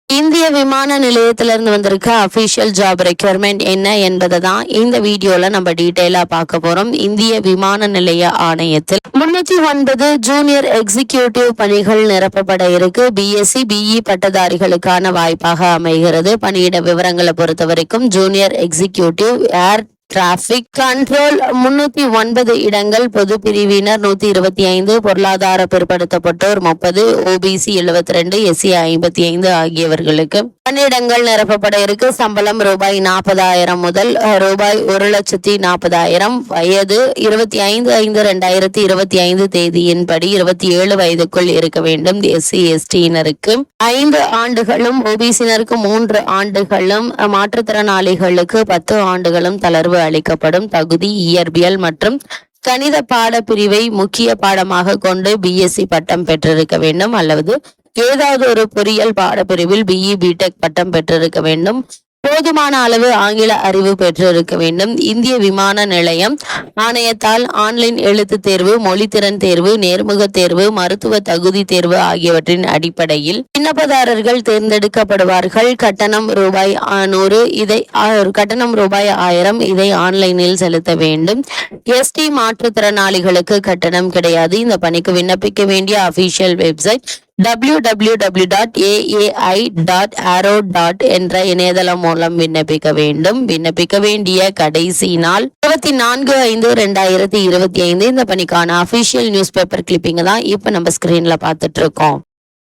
இந்திய விமான நிலையத்திலிருந்து வந்திருக்க அபிஷியல் ஜாப் ரெக்யர்மெண்ட் என்ன என்பதை தான் இந்த வீடியோல நம்ம டீட்டெயிலா பார்க்க போறோம். இந்திய விமான நிலைய ஆணையத்தில் 309 ஜூனியர் எக்ஸிகியூட்டிவ் பணிகள் நிரப்பப்பட இருக்கு. பிஎஸ்சி பிஇ பட்டதாரிகளுக்கான வாய்ப்பாக அமைகிறது. பணியிட விவரங்களை பொறுத்த வரைக்கும் ஜூனியர் எக்ஸிகியூட்டிவ் ஏர் டிராபிக் கண்ட்ரோல் 309 இடங்கள், பொது பிரிவினர் 125, பொருளாதார பிற்படுத்தப்பட்டோர் 30, ஓபிசி 72, எஸ்சி 55 ஆகியவர்களுக்கு பணியிடங்கள் நிரப்பப்பட இருக்கு. சம்பளம் ரூபாய் 40,000 முதல் ரூபாய் 1,40,000. வயது 25/5/2025 தேதியின்படி 27 வயதுக்குள் இருக்க வேண்டும். எஸ்சி எஸ்டியினருக்கு 5 ஆண்டுகளும், ஓபிசியினருக்கு 3 ஆண்டுகளும், மாற்றுத்திறனாளிகளுக்கு 10 ஆண்டுகளும் தளர்வு அளிக்கப்படும். தகுதி இயற்பியல் மற்றும் கணித பாட பிரிவை முக்கிய பாடமாக கொண்டு பிஎஸ்சி பட்டம் பெற்றிருக்க வேண்டும் அல்லது ஏதாவது ஒரு பொறியியல் பாடப்பிரிவில் பிஇ பிடெக் பட்டம் பெற்றிருக்க வேண்டும். போதுமான அளவு ஆங்கில அறிவு பெற்றிருக்க வேண்டும். இந்திய விமான நிலையம் ஆணையத்தால் ஆன்லைன் எழுத்து தேர்வு, மொழித்திறன் தேர்வு, நேர்முக தேர்வு, மருத்துவ தகுதி தேர்வு ஆகியவற்றின் அடிப்படையில் விண்ணப்பதாரர்கள் தேர்ந்தெடுக்கப்படுவார்கள். கட்டணம் ரூபாய் 100, கட்டணம் ரூபாய் 1000. இதை ஆன்லைனில் செலுத்த வேண்டும். எஸ்டி மாற்றுத்திறனாளிகளுக்கு கட்டணம் கிடையாது. இந்த பணிக்கு விண்ணப்பிக்க வேண்டிய அபிஷியல் வெப்சைட் www.aai.aro. என்ற இணையதளம் மூலம் விண்ணப்பிக்க வேண்டும். விண்ணப்பிக்க வேண்டிய கடைசி நாள் 24/5/2025. இந்த பணிக்கான அபிஷியல் நியூஸ் பேப்பர் கிளிப்பிங் தான் இப்ப நம்ம ஸ்கிரீன்ல பார்த்துட்டு இருக்கோம்.